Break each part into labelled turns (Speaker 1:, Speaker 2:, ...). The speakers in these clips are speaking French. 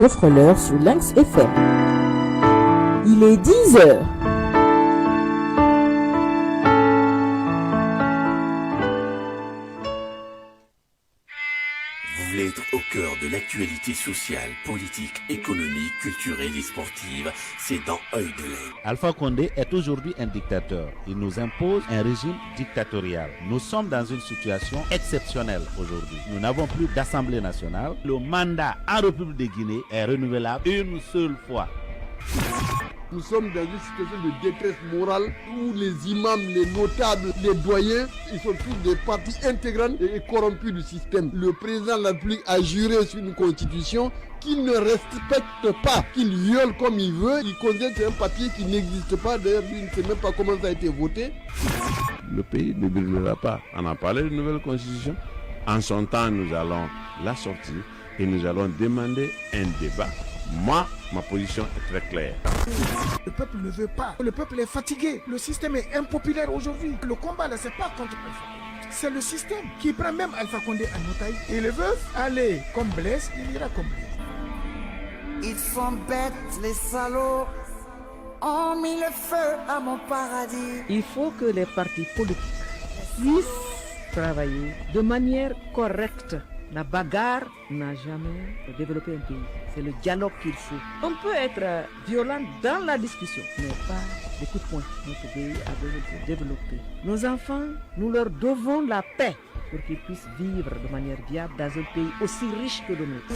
Speaker 1: Offre-leur sur Lynx FM. Il est 10h.
Speaker 2: Vous voulez être au cœur de l'actualité sociale, politique, économique, culturelle et sportive, c'est dans Œil de l'Inde.
Speaker 3: Alpha Condé est aujourd'hui un dictateur. Il nous impose un régime dictatorial. Nous sommes dans une situation exceptionnelle aujourd'hui. Nous n'avons plus d'Assemblée nationale. Le mandat en République de Guinée est renouvelable une seule fois.
Speaker 4: Nous sommes dans une situation de détresse morale où les imams, les notables, les doyens, ils sont tous des parties intégrantes et corrompus du système. Le président de la République a juré sur une constitution qu'il ne respecte pas, qu'il viole comme il veut. Il considère que c'est un papier qui n'existe pas. D'ailleurs, lui, il ne sait même pas comment ça a été voté.
Speaker 5: Le pays ne brûlera pas. On a parlé de nouvelle constitution. En son temps, nous allons la sortir et nous allons demander un débat. Moi, ma position est très claire.
Speaker 6: Le peuple ne veut pas. Le peuple est fatigué. Le système est impopulaire aujourd'hui. Le combat, là, c'est pas contre Alpha Condé. C'est le système qui prend même Alpha Condé en otage. Ils veulent aller comme Blaise, il ira comme Blaise.
Speaker 7: Ils sont bêtes, les salauds. Ont mis le feu à mon paradis.
Speaker 1: Il faut que les partis politiques puissent travailler de manière correcte. La bagarre n'a jamais développé un pays. C'est le dialogue qu'il faut. On peut être violent dans la discussion, mais pas des coups de poing. Notre pays a besoin de se développer. Nos enfants, nous leur devons la paix pour qu'ils puissent vivre de manière viable dans un pays aussi riche que le nôtre.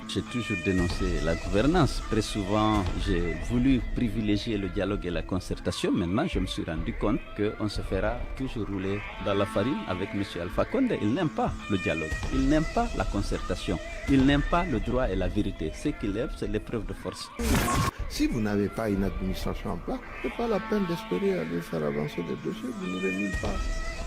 Speaker 8: J'ai toujours dénoncé la gouvernance. Très souvent, j'ai voulu privilégier le dialogue et la concertation. Maintenant, je me suis rendu compte qu'on se fera toujours rouler dans la farine avec M. Alpha Condé. Il n'aime pas le dialogue. Il n'aime pas la concertation. Il n'aime pas le droit et la vérité. Ce qu'il aime, c'est l'épreuve de force.
Speaker 4: Si vous n'avez pas une administration en place, ce n'est pas la peine d'espérer aller faire avancer les dossiers. Vous n'irez nulle part.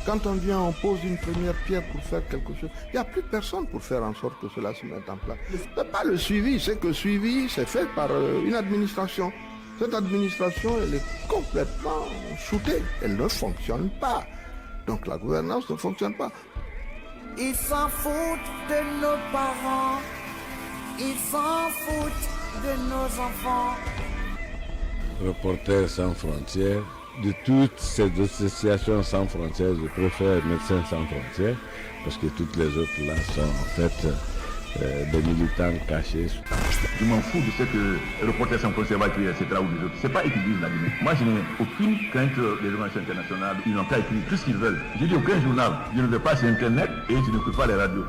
Speaker 4: Quand on vient, on pose une première pierre pour faire quelque chose. Il n'y a plus personne pour faire en sorte que cela se mette en place. Ce n'est pas le suivi, c'est que le suivi, c'est fait par une administration. Cette administration, elle est complètement shootée. Elle ne fonctionne pas. Donc la gouvernance ne fonctionne pas.
Speaker 7: Ils s'en foutent de nos parents. Ils s'en foutent de nos enfants.
Speaker 5: Reporters sans frontières, de toutes ces associations sans frontières, je préfère Médecins sans frontières, parce que toutes les autres là sont en fait des militants cachés.
Speaker 9: Je m'en fous de ce que Reporters sans frontières va écrire, etc. ou les autres. C'est pas eux qui disent la Guinée. Moi, je n'ai aucune crainte des organisations internationales. Ils n'ont qu'à écrire tout ce qu'ils veulent. Je dis aucun journal. Je ne vais pas sur Internet et je n'écoute pas les radios.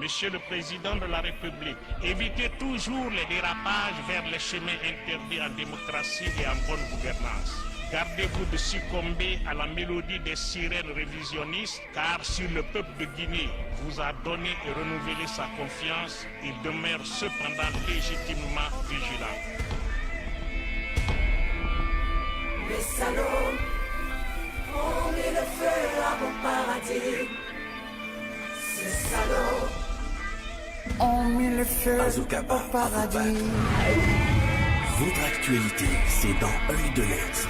Speaker 10: Monsieur le Président de la République, évitez toujours les dérapages vers les chemins interdits en démocratie et en bonne gouvernance. Gardez-vous de succomber à la mélodie des sirènes révisionnistes, car si le peuple de Guinée vous a donné et renouvelé sa confiance, il demeure cependant légitimement vigilant.
Speaker 7: Les salauds ont mis le feu à mon paradis. Ces salauds ont mis le feu au paradis.
Speaker 2: Votre actualité, c'est dans Œil de l'Est.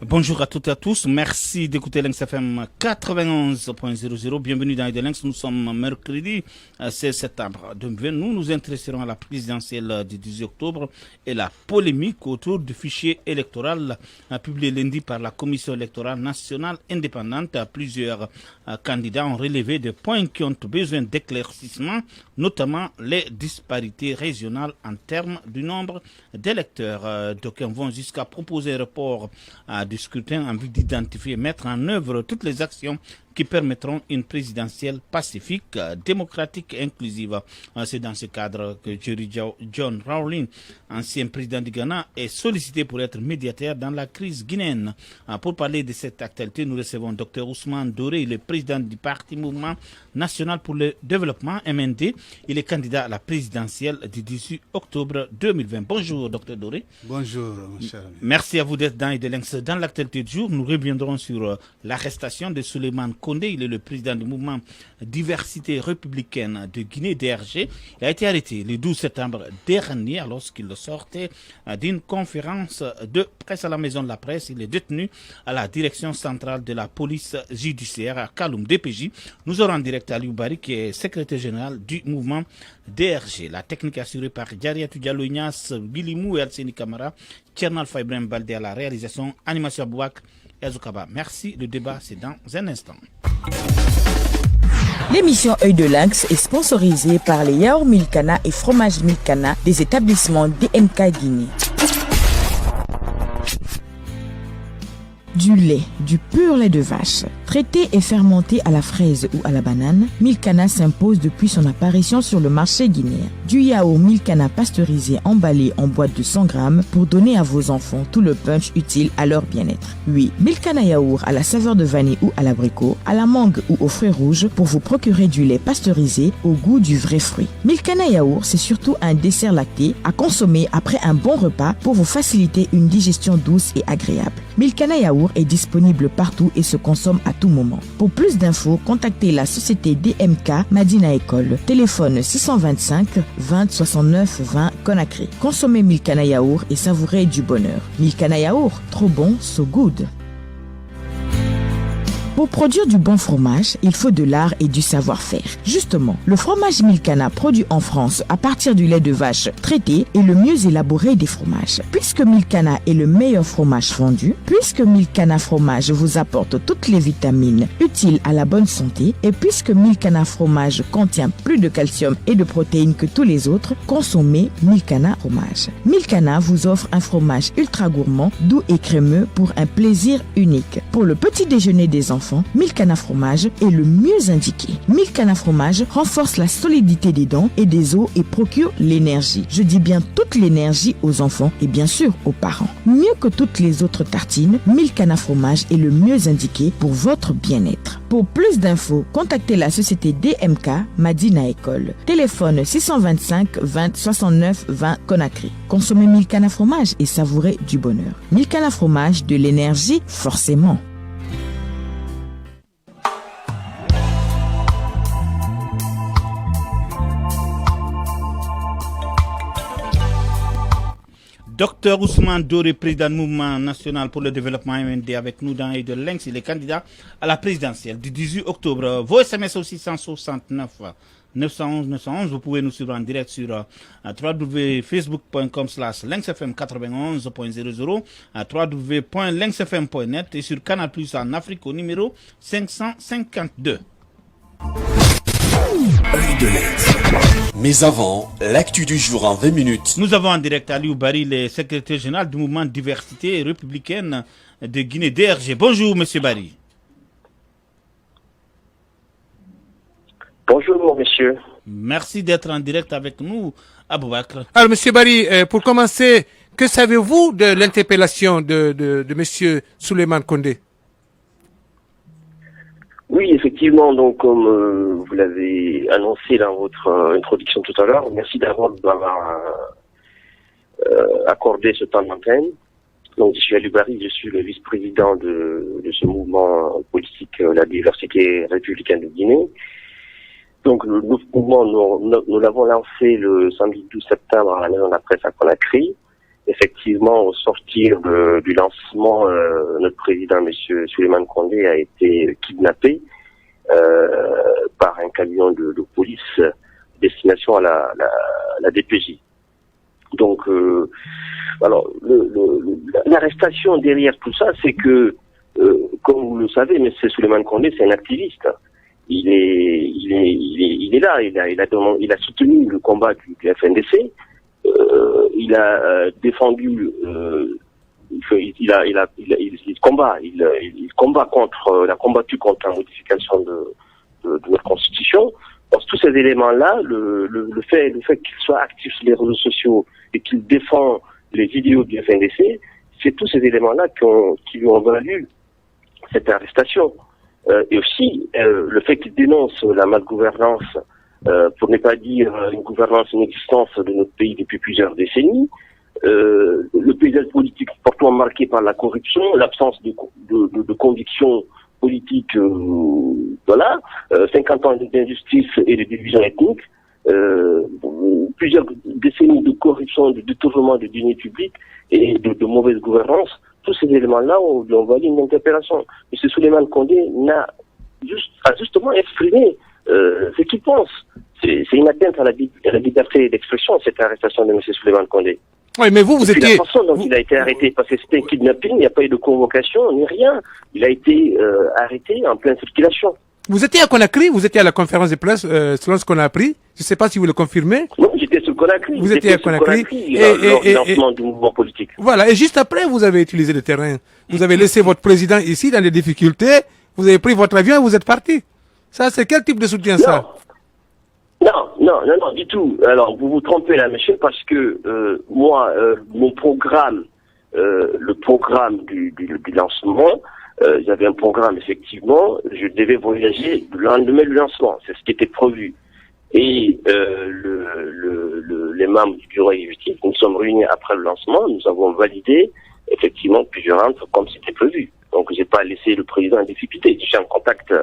Speaker 11: Bonjour à toutes et à tous, merci d'écouter Lynx FM 91.00, bienvenue dans Lynx, nous sommes mercredi 16 septembre 2020, nous nous intéresserons à la présidentielle du 18 octobre et la polémique autour du fichier électoral publié lundi par la Commission électorale nationale indépendante. Plusieurs candidats ont relevé des points qui ont besoin d'éclaircissement, notamment les disparités régionales en termes du nombre d'électeurs. D'aucuns vont jusqu'à proposer un report du scrutin en vue d'identifier et mettre en œuvre toutes les actions qui permettront une présidentielle pacifique, démocratique et inclusive. C'est dans ce cadre que Jerry John Rawlings, ancien président du Ghana, est sollicité pour être médiateur dans la crise guinéenne. Pour parler de cette actualité, nous recevons Dr Ousmane Doré, le président du Parti Mouvement National pour le Développement, MND. Il est candidat à la présidentielle du 18 octobre 2020. Bonjour, Dr Doré.
Speaker 12: Bonjour, mon cher ami.
Speaker 11: Merci à vous d'être dans Lynx. Dans l'actualité du jour, nous reviendrons sur l'arrestation de Souleymane Condé, il est le président du mouvement Diversité républicaine de Guinée, DRG. Il a été arrêté le 12 septembre dernier lorsqu'il sortait d'une conférence de presse à la Maison de la Presse. Il est détenu à la direction centrale de la police judiciaire à Kaloum, DPJ. Nous aurons en direct Aliou Bari, qui est secrétaire général du mouvement DRG. La technique assurée par Diariatou Diallo Ignace, Bilimou et Alseni Kamara. Tchernal Faibrem Baldé à la réalisation. Animation Bouak et Azoukaba. Merci. Le débat, c'est dans un instant.
Speaker 12: L'émission Œil de Lynx est sponsorisée par les yaourts Milkana et fromages Milkana des établissements DMK Guinée. Du lait, du pur lait de vache, traité et fermenté à la fraise ou à la banane, Milkana s'impose depuis son apparition sur le marché guinéen. Du yaourt Milkana pasteurisé emballé en boîte de 100 grammes pour donner à vos enfants tout le punch utile à leur bien-être. Oui, Milkana yaourt à la saveur de vanille ou à l'abricot, à la mangue ou aux fruits rouges pour vous procurer du lait pasteurisé au goût du vrai fruit. Milkana yaourt, c'est surtout un dessert lacté à consommer après un bon repas pour vous faciliter une digestion douce et agréable. Milkana yaourt est disponible partout et se consomme à tout moment. Pour plus d'infos, contactez la société DMK Madina École. Téléphone 625 20 69 20 Conakry. Consommez Milkana yaourt et savourez du bonheur. Milkana yaourt, trop bon, so good. Pour produire du bon fromage, il faut de l'art et du savoir-faire. Justement, le fromage Milkana produit en France à partir du lait de vache traité est le mieux élaboré des fromages. Puisque Milkana est le meilleur fromage fondu, puisque Milkana fromage vous apporte toutes les vitamines utiles à la bonne santé, et puisque Milkana fromage contient plus de calcium et de protéines que tous les autres, consommez Milkana fromage. Milkana vous offre un fromage ultra gourmand, doux et crémeux pour un plaisir unique. Pour le petit déjeuner des enfants, Milkana fromage est le mieux indiqué. Milkana fromage renforce la solidité des dents et des os et procure l'énergie. Je dis bien toute l'énergie aux enfants et bien sûr aux parents. Mieux que toutes les autres tartines, Milkana fromage est le mieux indiqué pour votre bien-être. Pour plus d'infos, contactez la société DMK Madina École. Téléphone 625 20 69 20 Conakry. Consommez Milkana fromage et savourez du bonheur. Milkana fromage, de l'énergie forcément.
Speaker 11: Docteur Ousmane Doré, président du mouvement national pour le développement MND, avec nous dans Œil de Lynx. Il est candidat à la présidentielle du 18 octobre. Vos SMS au 669 911 911. Vous pouvez nous suivre en direct sur www.facebook.com/lynxfm91.00, www.lynxfm.net et sur Canal Plus en Afrique au numéro 552.
Speaker 2: Œil de Lynx. Mais avant, l'actu du jour en 20 minutes.
Speaker 11: Nous avons en direct Aliou Bari, le secrétaire général du mouvement Diversité républicaine de Guinée, DRG. Bonjour, monsieur Bari.
Speaker 13: Bonjour, monsieur.
Speaker 11: Merci d'être en direct avec nous, Aboubakr.
Speaker 14: Alors, monsieur Bari, pour commencer, que savez-vous de l'interpellation de monsieur Souleymane Condé?
Speaker 13: Oui, effectivement, donc comme vous l'avez annoncé dans votre introduction tout à l'heure, merci d'abord de m'avoir accordé ce temps d'antenne. Donc, je suis Aliou Bari, je suis le vice-président de ce mouvement politique, la diversité républicaine de Guinée. Donc, le mouvement, nous l'avons lancé le samedi 12 septembre à la Maison de la Presse à Conakry. Effectivement, au sortir du lancement, notre président, M. Souleymane Condé, a été kidnappé par un camion de police destination à la DPJ. Donc, alors, l'arrestation derrière tout ça, c'est que, comme vous le savez, M. Souleymane Condé, c'est un activiste. Il est là, il a soutenu le combat du FNDC. Il a défendu, il combat contre, il a combattu contre la modification de notre constitution. Donc tous ces éléments-là, le fait qu'il soit actif sur les réseaux sociaux et qu'il défend les idéaux du FNDC, c'est tous ces éléments-là qui lui ont valu cette arrestation. Et aussi le fait qu'il dénonce la malgouvernance, pour ne pas dire une gouvernance inexistante de notre pays depuis plusieurs décennies, le paysage politique fortement marqué par la corruption, l'absence de conviction politique, 50 ans d'injustice et de division ethnique, plusieurs décennies de corruption, de détournement de deniers publics et de mauvaise gouvernance. Tous ces éléments-là, on lui envoie une interpellation. M. Souleymane Kondé a justement exprimé ce qu'il pense. C'est une atteinte à la liberté d'expression, cette arrestation de M. Souleymane Kondé.
Speaker 14: Oui, mais vous étiez...
Speaker 13: La façon dont il a été arrêté, parce que c'était un kidnapping, il n'y a pas eu de convocation, ni rien. Il a été arrêté en pleine circulation.
Speaker 14: Vous étiez à Conakry, vous étiez à la conférence de presse, selon ce qu'on a appris. Je ne sais pas si vous le confirmez.
Speaker 13: Non, j'étais sur Conakry.
Speaker 14: Vous étiez à Conakry.
Speaker 13: Lors du lancement du mouvement politique.
Speaker 14: Voilà, et juste après, vous avez utilisé le terrain. Vous avez laissé votre président ici dans des difficultés, vous avez pris votre avion et vous êtes parti. Ça, c'est quel type de soutien, ça?
Speaker 13: Non, du tout. Alors, vous vous trompez là, monsieur, parce que moi, mon programme, le programme du lancement, j'avais un programme, effectivement, je devais voyager le lendemain du lancement, c'est ce qui était prévu. Et les membres du bureau exécutif, nous sommes réunis après le lancement, nous avons validé, effectivement, plusieurs rentres comme c'était prévu. Donc, j'ai pas laissé le président en difficulté. Je suis en contact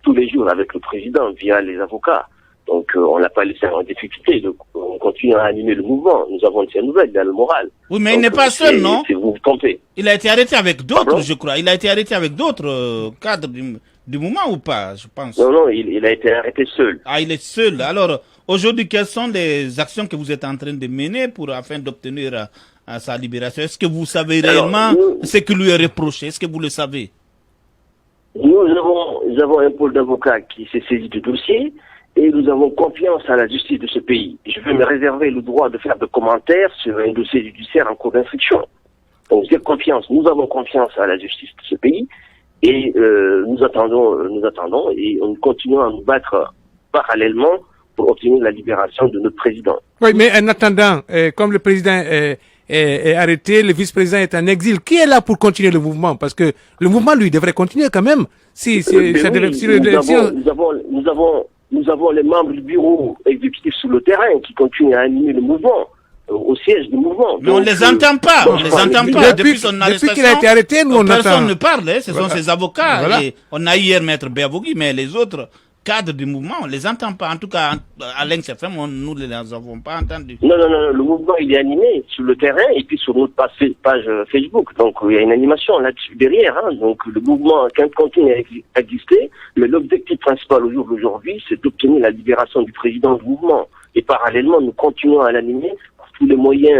Speaker 13: tous les jours avec le président via les avocats. Donc, on l'a pas laissé en difficulté. Donc, on continue à animer le mouvement. Nous avons de ces nouvelles, il y a le moral.
Speaker 11: Oui, mais il n'est pas seul, non?
Speaker 13: Vous vous trompez.
Speaker 11: Il a été arrêté avec d'autres, je crois. Il a été arrêté avec d'autres cadres du mouvement ou pas, je pense.
Speaker 13: Non, il a été arrêté seul.
Speaker 11: Ah, il est seul. Alors, aujourd'hui, quelles sont les actions que vous êtes en train de mener afin d'obtenir sa libération? Est-ce que vous savez réellement ce qui lui est reproché? Est-ce que vous le savez?
Speaker 13: Nous avons un pôle d'avocats qui s'est saisi du dossier et nous avons confiance à la justice de ce pays. Je veux me réserver le droit de faire des commentaires sur un dossier judiciaire en cours d'instruction. Donc j'ai confiance, nous avons confiance à la justice de ce pays et nous attendons et on continue à nous battre parallèlement pour obtenir la libération de notre président.
Speaker 14: Oui, mais en attendant, comme le président est arrêté, le vice-président est en exil, qui est là pour continuer le mouvement? Parce que le mouvement, lui, devrait continuer quand même.
Speaker 13: Nous avons les membres du bureau exécutif sur le terrain qui continuent à animer le mouvement, au siège du mouvement.
Speaker 11: Mais on ne les entend pas, Depuis son arrestation,
Speaker 14: depuis qu'il a été arrêté, nous on entend.
Speaker 11: Personne ne parle, ce sont ses avocats. Voilà. Et on a hier Maître Béavogui, mais les autres cadres du mouvement, on ne les entend pas. En tout cas, à l'INCFM, nous ne les avons pas entendus.
Speaker 13: Non, le mouvement il est animé sur le terrain et puis sur notre page Facebook. Donc il y a une animation là-dessus derrière. Donc le mouvement continue à exister, mais l'objectif principal au jour d'aujourd'hui, c'est d'obtenir la libération du président du mouvement. Et parallèlement, nous continuons à l'animer par tous les moyens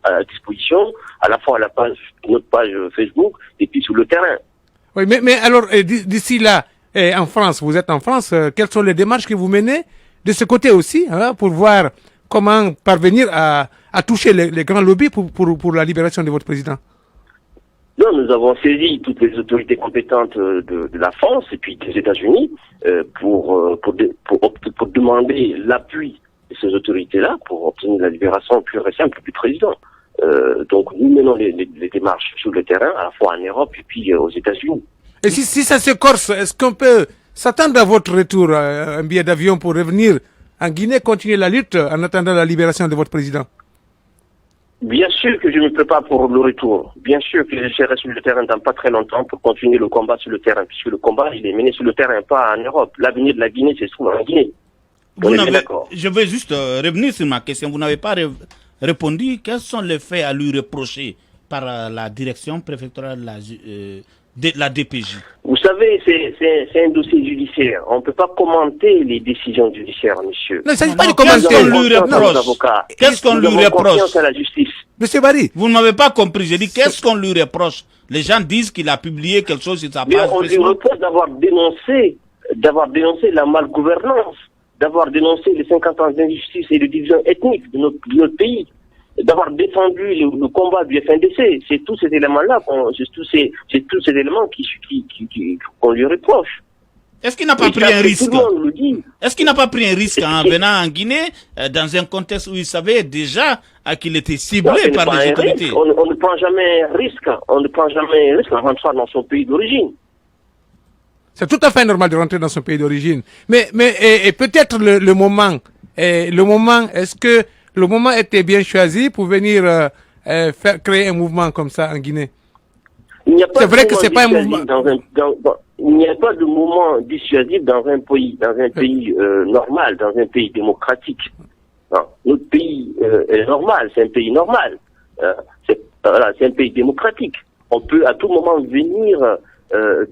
Speaker 13: à disposition, à la fois à notre page Facebook et puis sur le terrain.
Speaker 14: Oui, mais alors d'ici là, en France, vous êtes en France, quelles sont les démarches que vous menez de ce côté aussi, pour voir comment parvenir à toucher les grands lobbies pour la libération de votre président?
Speaker 13: Non, nous avons saisi toutes les autorités compétentes de la France et puis des États-Unis pour demander l'appui de ces autorités-là pour obtenir la libération pure et simple du président. Donc nous menons les démarches sur le terrain, à la fois en Europe et puis aux États-Unis.
Speaker 14: Et si ça se corse, est-ce qu'on peut s'attendre à votre retour, un billet d'avion pour revenir en Guinée, continuer la lutte en attendant la libération de votre président?
Speaker 13: Bien sûr que je me prépare pour le retour. Bien sûr que je serai sur le terrain dans pas très longtemps pour continuer le combat sur le terrain, puisque le combat, il est mené sur le terrain, pas en Europe. L'avenir de la Guinée, c'est souvent en Guinée.
Speaker 11: Je vais juste revenir sur ma question. Vous n'avez pas répondu. Quels sont les faits à lui reprocher par la direction préfectorale de la DPJ?
Speaker 13: Vous savez, c'est un dossier judiciaire. On ne peut pas commenter les décisions judiciaires, monsieur.
Speaker 14: Non, il ne s'agit pas de commenter.
Speaker 11: Qu'est-ce qu'on lui reproche?
Speaker 13: Confiance à la justice.
Speaker 14: Monsieur Barry.
Speaker 11: Vous ne m'avez pas compris. J'ai dit, qu'est-ce qu'on lui reproche? Les gens disent qu'il a publié quelque chose sur sa page.
Speaker 13: On lui reproche d'avoir dénoncé la malgouvernance, d'avoir dénoncé les 50 ans d'injustice et de division ethnique de notre pays, d'avoir défendu le combat du FNDC. C'est tous ces éléments-là, c'est tous ces éléments qu'on lui reproche.
Speaker 11: Est-ce qu'il n'a pas pris un risque? Est-ce qu'il n'a pas pris un risque en venant en Guinée, dans un contexte où il savait déjà qu'il était ciblé par les autorités?
Speaker 13: On ne prend jamais un risque. On ne prend jamais un risque en rentrant dans son pays d'origine.
Speaker 14: C'est tout à fait normal de rentrer dans son pays d'origine. Mais peut-être le moment, est-ce que le moment était bien choisi pour venir créer un mouvement comme ça en Guinée? C'est vrai que c'est pas un mouvement.
Speaker 13: Il n'y a pas de moment dissuasif dans un pays normal, dans un pays démocratique. Non, notre pays est normal, c'est un pays normal. C'est un pays démocratique. On peut à tout moment venir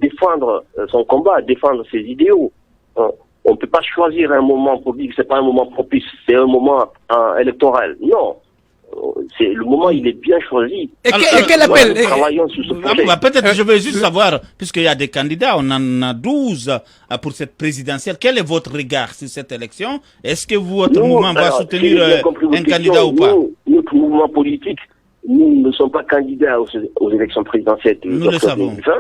Speaker 13: défendre son combat, défendre ses idéaux. On ne peut pas choisir un moment pour dire que c'est pas un moment propice, c'est un moment électoral. Non. Le moment, il est bien choisi.
Speaker 14: Et quel appel
Speaker 13: nous travaillons sur ce projet.
Speaker 11: Peut-être je veux juste savoir, puisqu'il y a des candidats, on en a 12 pour cette présidentielle. Quel est votre regard sur cette élection? Est-ce que votre mouvement va soutenir un candidat ou pas?
Speaker 13: Notre mouvement politique, nous ne sommes pas candidats aux élections présidentielles de
Speaker 11: nous le savons.
Speaker 13: 2020.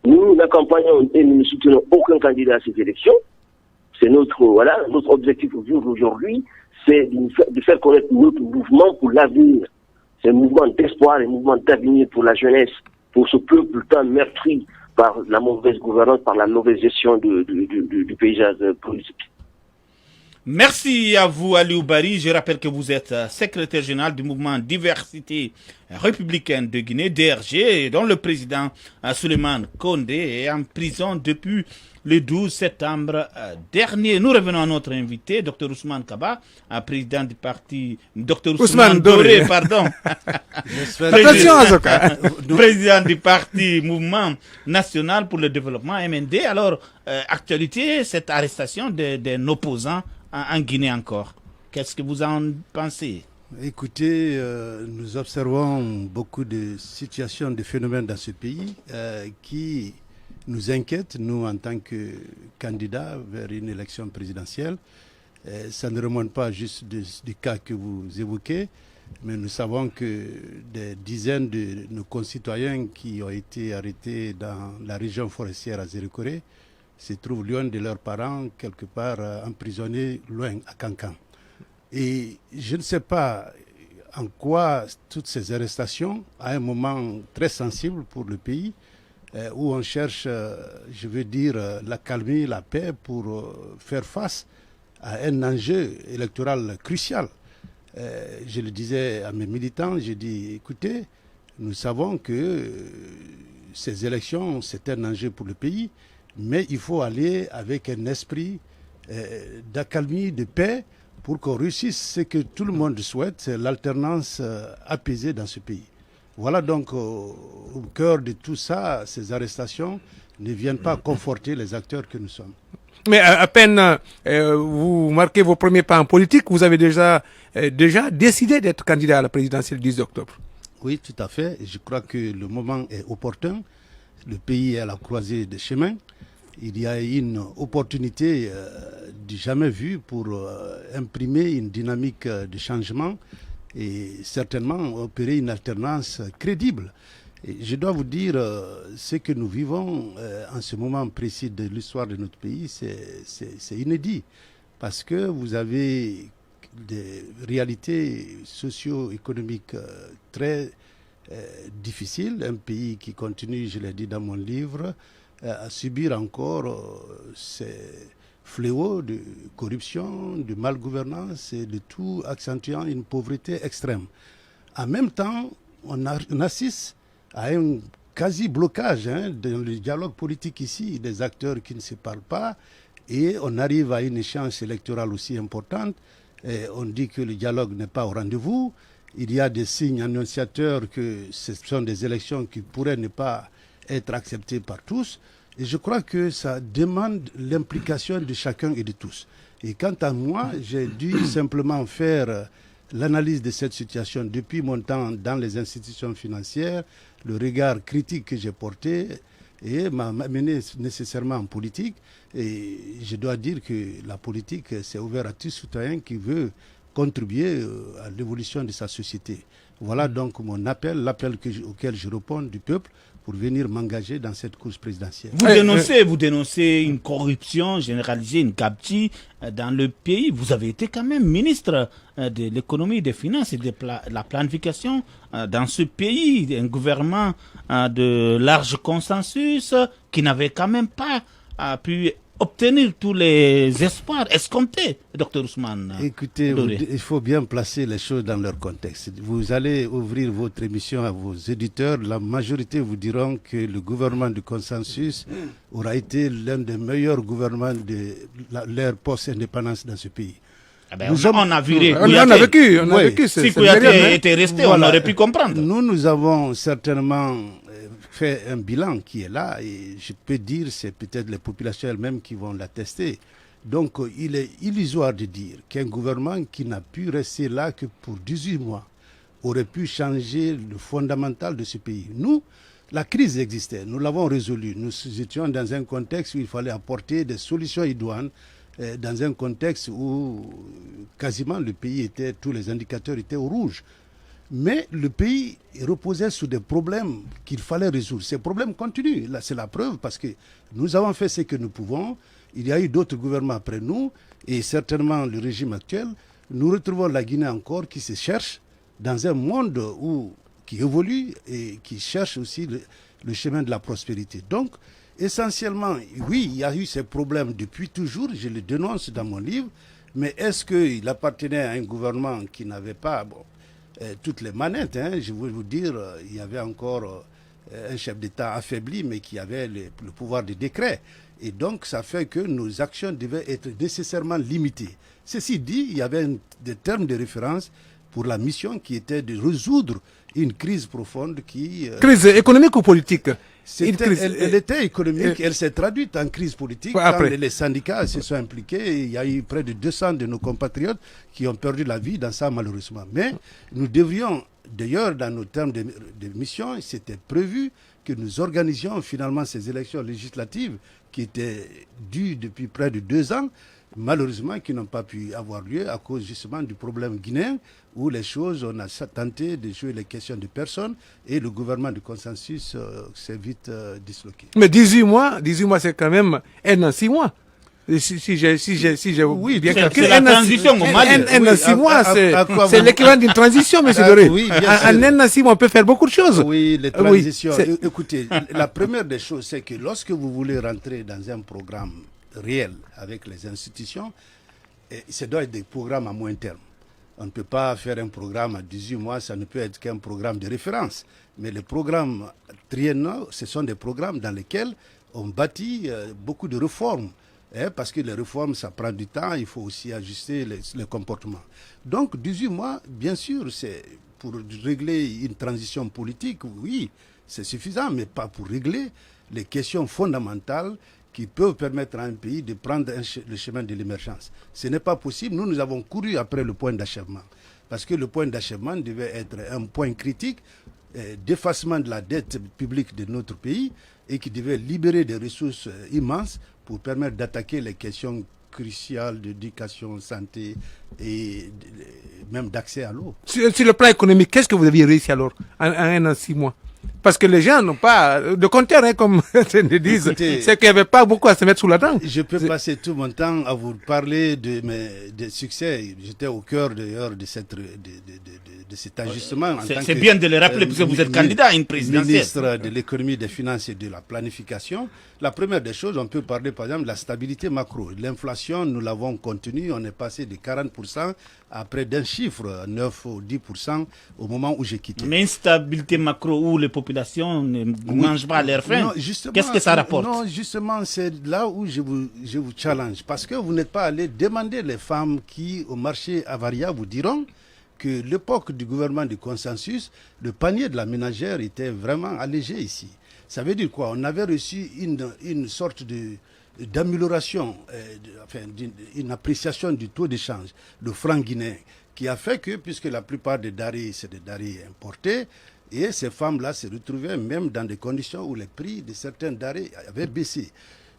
Speaker 13: Nous n'accompagnons et nous ne soutenons aucun candidat à ces élections. C'est notre objectif au jour d'aujourd'hui, c'est de faire connaître notre mouvement pour l'avenir. C'est un mouvement d'espoir, un mouvement d'avenir pour la jeunesse, pour ce peuple tant meurtri par la mauvaise gouvernance, par la mauvaise gestion du paysage politique.
Speaker 11: Merci à vous, Aliou Bari. Je rappelle que vous êtes secrétaire général du mouvement Diversité républicaine de Guinée, DRG, dont le président Souleymane Condé est en prison depuis le 12 septembre dernier. Nous revenons à notre invité, Dr Ousmane Kaba, président du parti... Dr Ousmane Doré, pardon. Président du parti Mouvement National pour le Développement, MND. Alors, actualité, cette arrestation d'un opposant en Guinée encore. Qu'est-ce que vous en pensez?
Speaker 15: Écoutez, nous observons beaucoup de situations, de phénomènes dans ce pays qui nous inquiètent, nous, en tant que candidats vers une élection présidentielle. Ça ne remonte pas juste du cas que vous évoquez, mais nous savons que des dizaines de nos concitoyens qui ont été arrêtés dans la région forestière à Zérékoré se trouvent loin de leurs parents, quelque part emprisonnés loin à Kankan. Et je ne sais pas en quoi toutes ces arrestations, à un moment très sensible pour le pays, où on cherche, je veux dire, la calmie, la paix pour faire face à un enjeu électoral crucial. Je le disais à mes militants, j'ai dit, écoutez, nous savons que ces élections, c'est un enjeu pour le pays, mais il faut aller avec un esprit d'accalmie, de paix, pour qu'on réussisse ce que tout le monde souhaite, c'est l'alternance apaisée dans ce pays. Voilà donc au cœur de tout ça, ces arrestations ne viennent pas conforter les acteurs que nous sommes.
Speaker 14: Mais à peine vous marquez vos premiers pas en politique, vous avez déjà décidé d'être candidat à la présidentielle du 10 octobre.
Speaker 15: Oui, tout à fait. Je crois que le moment est opportun. Le pays est à la croisée des chemins. Il y a une opportunité du jamais vue pour imprimer une dynamique de changement et certainement opérer une alternance crédible. Et je dois vous dire, ce que nous vivons en ce moment précis de l'histoire de notre pays, c'est inédit. Parce que vous avez des réalités socio-économiques très difficiles. Un pays qui continue, je l'ai dit dans mon livre, à subir encore ces fléaux de corruption, de malgouvernance et de tout accentuant une pauvreté extrême. En même temps, on assiste à un quasi-blocage dans le dialogue politique ici, des acteurs qui ne se parlent pas, et on arrive à une échéance électorale aussi importante. Et on dit que le dialogue n'est pas au rendez-vous. Il y a des signes annonciateurs que ce sont des élections qui pourraient ne pas être acceptées par tous. Et je crois que ça demande l'implication de chacun et de tous. Et quant à moi, j'ai dû simplement faire l'analyse de cette situation depuis mon temps dans les institutions financières, le regard critique que j'ai porté et m'a amené nécessairement en politique. Et je dois dire que la politique, c'est ouvert à tout citoyen qui veut contribuer à l'évolution de sa société. Voilà donc mon appel, l'appel auquel je réponds du peuple pour venir m'engager dans cette course présidentielle.
Speaker 11: Vous dénoncez une corruption généralisée, une gabegie dans le pays. Vous avez été quand même ministre de l'économie, des finances et de la planification dans ce pays, un gouvernement de large consensus qui n'avait quand même pas pu obtenir tous les espoirs escomptés, Dr Ousmane?
Speaker 15: Écoutez, il faut bien placer les choses dans leur contexte. Vous allez ouvrir votre émission à vos éditeurs, la majorité vous diront que le gouvernement du consensus aura été l'un des meilleurs gouvernements de l'ère post-indépendance dans ce pays.
Speaker 11: Ah ben, on a vu.
Speaker 14: On a vécu.
Speaker 11: Si Kouyaté était resté, on aurait pu comprendre.
Speaker 15: Nous avons certainement fait un bilan qui est là, et je peux dire c'est peut-être les populations elles-mêmes qui vont l'attester. Donc il est illusoire de dire qu'un gouvernement qui n'a pu rester là que pour 18 mois aurait pu changer le fondamental de ce pays. Nous, la crise existait, nous l'avons résolue. Nous étions dans un contexte où il fallait apporter des solutions idoines, dans un contexte où quasiment le pays était, tous les indicateurs étaient au rouge. Mais le pays reposait sur des problèmes qu'il fallait résoudre. Ces problèmes continuent. Là, c'est la preuve parce que nous avons fait ce que nous pouvons. Il y a eu d'autres gouvernements après nous et certainement le régime actuel. Nous retrouvons la Guinée encore qui se cherche dans un monde qui évolue et qui cherche aussi le chemin de la prospérité. Donc, essentiellement, oui, il y a eu ces problèmes depuis toujours, je le dénonce dans mon livre, mais est-ce qu'il appartenait à un gouvernement qui n'avait pas toutes les manettes, je veux vous dire, il y avait encore un chef d'État affaibli, mais qui avait le pouvoir de décret. Et donc, ça fait que nos actions devaient être nécessairement limitées. Ceci dit, il y avait des termes de référence pour la mission qui était de résoudre une crise profonde qui...
Speaker 14: Crise économique ou politique?
Speaker 15: Elle était économique, elle s'est traduite en crise politique. Quand les syndicats se sont impliqués, il y a eu près de 200 de nos compatriotes qui ont perdu la vie dans ça malheureusement. Mais nous devrions, d'ailleurs dans nos termes de mission, c'était prévu que nous organisions finalement ces élections législatives qui étaient dues depuis près de 2 ans, malheureusement qui n'ont pas pu avoir lieu à cause justement du problème guinéen où les choses, on a tenté de jouer les questions de personnes et le gouvernement de consensus s'est vite disloqué.
Speaker 14: Mais 18 mois c'est quand même 1 an 6 mois. Si j'ai
Speaker 15: oui,
Speaker 14: bien
Speaker 11: calculé. C'est la transition au Mali.
Speaker 14: 1 an 6 mois, c'est l'équivalent d'une transition, monsieur Doré.
Speaker 15: Oui,
Speaker 14: en 1 an 6 mois, on peut faire beaucoup de choses.
Speaker 15: Oui, les transitions. Écoutez, la première des choses, c'est que lorsque vous voulez rentrer dans un programme réel avec les institutions, ça doit être des programmes à moyen terme. On ne peut pas faire un programme à 18 mois, ça ne peut être qu'un programme de référence. Mais les programmes triennaux, ce sont des programmes dans lesquels on bâtit beaucoup de réformes. Parce que les réformes, ça prend du temps, il faut aussi ajuster les comportements. Donc 18 mois, bien sûr, c'est pour régler une transition politique, oui, c'est suffisant, mais pas pour régler les questions fondamentales qui peuvent permettre à un pays de prendre le chemin de l'émergence. Ce n'est pas possible. Nous avons couru après le point d'achèvement. Parce que le point d'achèvement devait être un point critique d'effacement de la dette publique de notre pays et qui devait libérer des ressources immenses pour permettre d'attaquer les questions cruciales d'éducation, santé et même d'accès à l'eau.
Speaker 14: Sur le plan économique, qu'est-ce que vous aviez réussi alors en 1 an 6 mois? Parce que les gens n'ont pas de compteur, comme ils disent. C'est qu'il n'y avait pas beaucoup à se mettre sous la dent.
Speaker 15: Je peux passer tout mon temps à vous parler de mes succès. J'étais au cœur d'ailleurs de cet ajustement.
Speaker 11: C'est bien de le rappeler puisque vous êtes candidat à une présidentielle.
Speaker 15: Ministre de l'économie, des finances et de la planification. La première des choses, on peut parler par exemple de la stabilité macro. L'inflation, nous l'avons contenue. On est passé de 40% à près d'un chiffre, 9 ou 10% au moment où j'ai quitté.
Speaker 11: Mais une stabilité macro où les populations ne mangent pas à leur faim, qu'est-ce que ça rapporte?
Speaker 15: Non, justement, c'est là où je vous challenge. Parce que vous n'êtes pas allé demander les femmes qui, au marché Avaria, vous diront que l'époque du gouvernement du consensus, le panier de la ménagère était vraiment allégé ici. Ça veut dire quoi? On avait reçu une sorte d'amélioration, une appréciation du taux d'échange, le franc guinéen, qui a fait que, puisque la plupart des denrées, c'est des denrées importées, et ces femmes-là se retrouvaient même dans des conditions où les prix de certains denrées avaient baissé.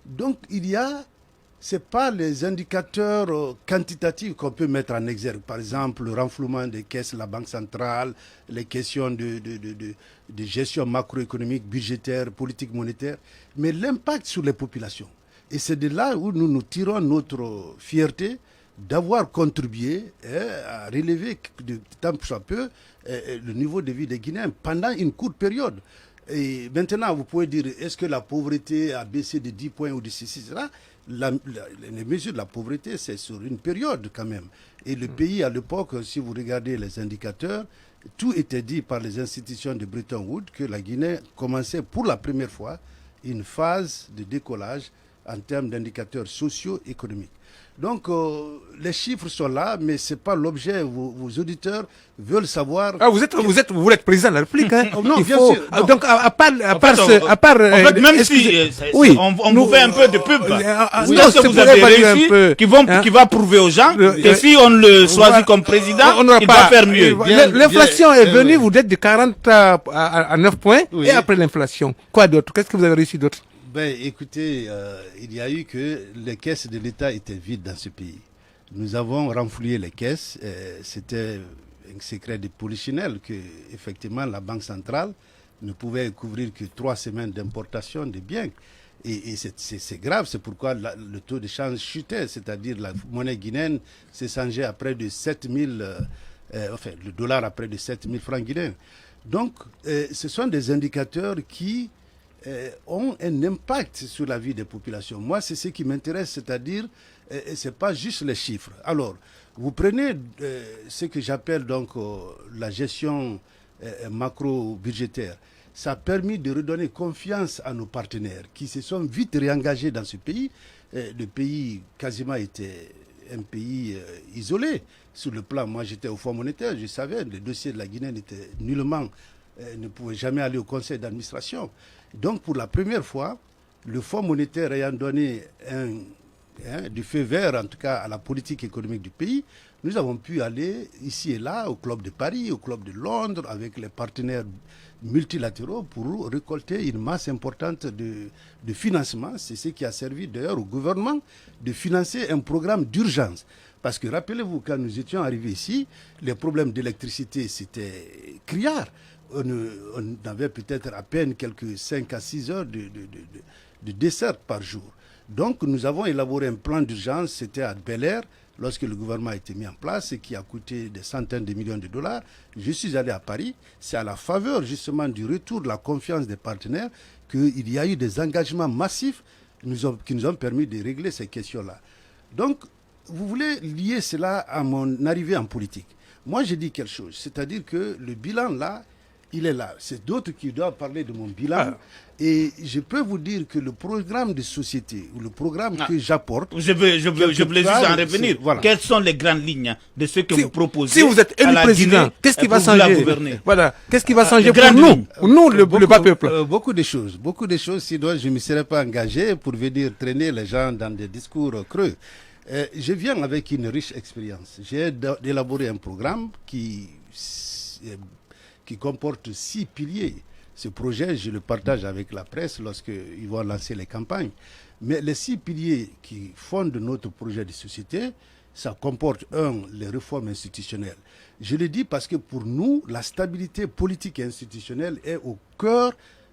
Speaker 15: Donc ce n'est pas les indicateurs quantitatifs qu'on peut mettre en exergue. Par exemple, le renflouement des caisses de la Banque centrale, les questions de gestion macroéconomique, budgétaire, politique monétaire, mais l'impact sur les populations. Et c'est de là où nous tirons notre fierté d'avoir contribué à relever de tant soit peu le niveau de vie des Guinéens pendant une courte période. Et maintenant, vous pouvez dire, est-ce que la pauvreté a baissé de 10 points ou de 6, etc. Les mesures de la pauvreté, c'est sur une période quand même. Et le pays, à l'époque, si vous regardez les indicateurs, tout était dit par les institutions de Bretton Woods que la Guinée commençait pour la première fois une phase de décollage en termes d'indicateurs socio-économiques. Donc, les chiffres sont là, mais ce n'est pas l'objet. Vos auditeurs veulent savoir...
Speaker 14: Ah, vous êtes président de la République, hein?
Speaker 15: Non, bien sûr. Non.
Speaker 14: Donc, à part...
Speaker 11: même si on vous fait un peu de pub, est-ce que vous avez réussi qui va prouver aux gens que si on le choisit comme président, il va faire mieux.
Speaker 14: L'inflation est venue, vous êtes de 40 à 9 points, et après l'inflation, quoi d'autre? Qu'est-ce que vous avez réussi d'autre?
Speaker 15: Ben, écoutez, il y a eu que les caisses de l'État étaient vides dans ce pays. Nous avons renfloué les caisses. C'était un secret de polichinelle que, effectivement, la Banque centrale ne pouvait couvrir que 3 semaines d'importation de biens. Et c'est grave, c'est pourquoi le taux de change chutait, c'est-à-dire la monnaie guinéenne s'échangeait à près de 7000, le dollar à près de 7000 francs guinéens. Donc, ce sont des indicateurs qui ont un impact sur la vie des populations. Moi, c'est ce qui m'intéresse, c'est-à-dire, ce n'est pas juste les chiffres. Alors, vous prenez ce que j'appelle donc la gestion macro-budgétaire. Ça a permis de redonner confiance à nos partenaires qui se sont vite réengagés dans ce pays. Le pays quasiment était un pays isolé sur le plan. Moi, j'étais au Fonds monétaire, je savais, le dossier de la Guinée n'était nullement, ne pouvait jamais aller au conseil d'administration. Donc, pour la première fois, le Fonds monétaire ayant donné du feu vert, en tout cas, à la politique économique du pays, nous avons pu aller ici et là au Club de Paris, au Club de Londres, avec les partenaires multilatéraux pour récolter une masse importante de financement. C'est ce qui a servi d'ailleurs au gouvernement de financer un programme d'urgence. Parce que rappelez-vous, quand nous étions arrivés ici, les problèmes d'électricité, c'était criard. On avait peut-être à peine quelques 5 à 6 heures de dessert par jour. Donc nous avons élaboré un plan d'urgence, c'était à Bel Air, lorsque le gouvernement a été mis en place et qui a coûté des centaines de millions de dollars. Je suis allé à Paris, c'est à la faveur justement du retour de la confiance des partenaires qu'il y a eu des engagements massifs qui nous ont permis de régler ces questions-là. Donc, vous voulez lier cela à mon arrivée en politique. Moi, j'ai dit quelque chose, c'est-à-dire que le bilan là, il est là. C'est d'autres qui doivent parler de mon bilan. Et je peux vous dire que le programme de société, ou le programme que j'apporte...
Speaker 11: Je voulais juste en revenir. Voilà. Quelles sont les grandes lignes de ce que vous proposez?
Speaker 14: Si vous êtes élu président, qu'est-ce qui va changer? Voilà. Qu'est-ce qui va changer pour nous, le bas peuple?
Speaker 15: Beaucoup de choses. Beaucoup de choses, sinon je ne me serais pas engagé pour venir traîner les gens dans des discours creux. Je viens avec une riche expérience. J'ai élaboré un programme qui comporte 6 piliers. Ce projet, je le partage avec la presse lorsqu'ils vont lancer les campagnes. Mais les 6 piliers qui fondent notre projet de société, ça comporte les réformes institutionnelles. Je le dis parce que pour nous, la stabilité politique et institutionnelle est au cœur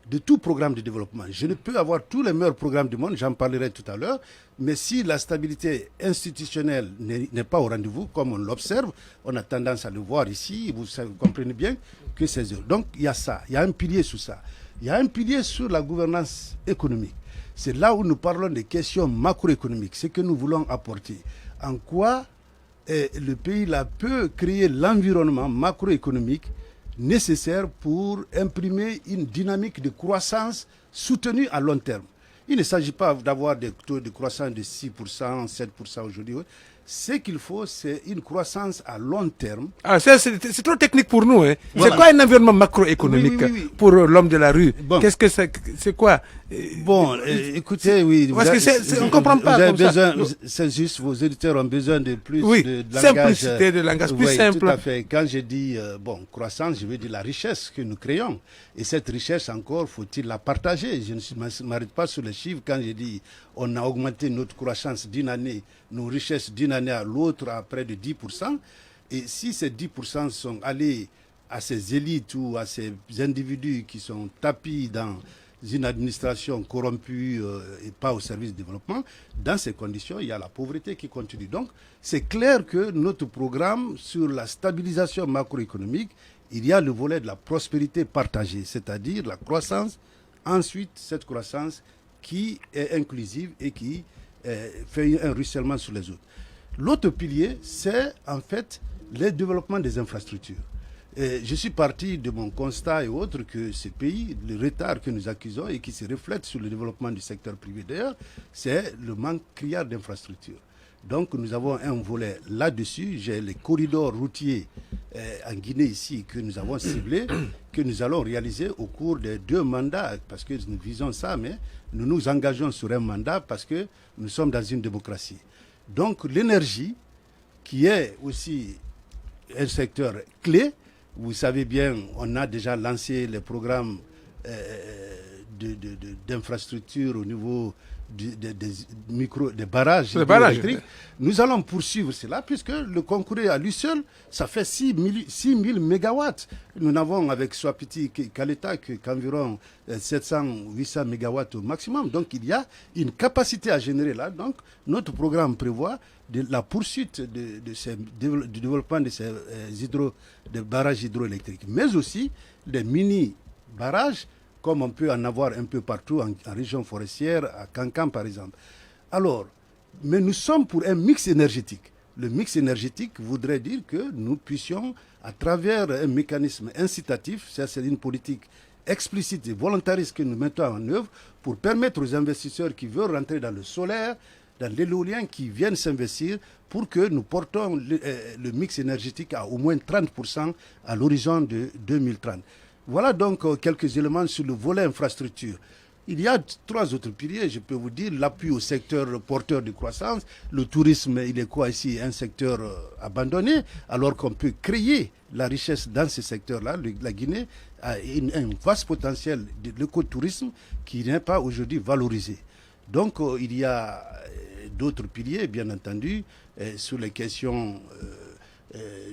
Speaker 15: de tout programme de développement. Je ne peux avoir tous les meilleurs programmes du monde, j'en parlerai tout à l'heure, mais si la stabilité institutionnelle n'est pas au rendez-vous, comme on l'observe, on a tendance à le voir ici, vous comprenez bien que c'est eux. Donc il y a ça, il y a un pilier sur ça. Il y a un pilier sur la gouvernance économique. C'est là où nous parlons des questions macroéconomiques, ce que nous voulons apporter. En quoi le pays là peut créer l'environnement macroéconomique nécessaire pour imprimer une dynamique de croissance soutenue à long terme. Il ne s'agit pas d'avoir des taux de croissance de 6%, 7% aujourd'hui. Ce qu'il faut, c'est une croissance à long terme.
Speaker 14: Ah, c'est trop technique pour nous. Hein. Voilà. C'est quoi un environnement macroéconomique pour l'homme de la rue? Bon. Qu'est-ce que c'est quoi?
Speaker 15: Bon, écoutez, oui.
Speaker 14: Parce que on ne comprend pas.
Speaker 15: C'est juste, vos éditeurs ont besoin de plus de langage.
Speaker 14: Simplicité, de langage plus simple.
Speaker 15: Tout à fait. Quand je dis croissance, je veux dire la richesse que nous créons. Et cette richesse, encore, faut-il la partager? Je ne m'arrête pas sur les chiffres. Quand je dis on a augmenté notre croissance d'une année, nos richesses d'une année à l'autre à près de 10%. Et si ces 10% sont allés à ces élites ou à ces individus qui sont tapis dans une administration corrompue et pas au service du développement, dans ces conditions, il y a la pauvreté qui continue. Donc, c'est clair que notre programme sur la stabilisation macroéconomique, il y a le volet de la prospérité partagée, c'est-à-dire la croissance, ensuite cette croissance qui est inclusive et qui fait un ruissellement sur les autres. L'autre pilier, c'est en fait le développement des infrastructures. Je suis parti de mon constat et autres que ces pays, le retard que nous accusons et qui se reflète sur le développement du secteur privé d'ailleurs, c'est le manque criard d'infrastructures. Donc nous avons un volet là-dessus. J'ai les corridors routiers en Guinée ici que nous avons ciblés, que nous allons réaliser au cours des 2 mandats, parce que nous visons ça, mais nous nous engageons sur un mandat parce que nous sommes dans une démocratie. Donc l'énergie, qui est aussi un secteur clé, vous savez bien, on a déjà lancé les programmes d'infrastructures au niveau des barrages électriques. Nous allons poursuivre cela puisque le concours à lui seul, ça fait 6 000 mégawatts. Nous n'avons avec Swapiti Kaleta qu'environ 700-800 mégawatts au maximum. Donc il y a une capacité à générer là. Donc notre programme prévoit la poursuite du développement de ces barrages hydroélectriques, mais aussi des mini-barrages comme on peut en avoir un peu partout en région forestière, à Kankan par exemple. Alors, mais nous sommes pour un mix énergétique. Le mix énergétique voudrait dire que nous puissions, à travers un mécanisme incitatif, ça c'est une politique explicite et volontariste que nous mettons en œuvre pour permettre aux investisseurs qui veulent rentrer dans le solaire, dans l'éolien, qui viennent s'investir pour que nous portons le mix énergétique à au moins 30% à l'horizon de 2030. Voilà donc quelques éléments sur le volet infrastructure. Il y a 3 autres piliers, je peux vous dire, l'appui au secteur porteur de croissance. Le tourisme, il est quoi ici? Un secteur abandonné, alors qu'on peut créer la richesse dans ce secteur-là. La Guinée a un vaste potentiel de l'écotourisme qui n'est pas aujourd'hui valorisé. Donc il y a d'autres piliers, bien entendu, sur les questions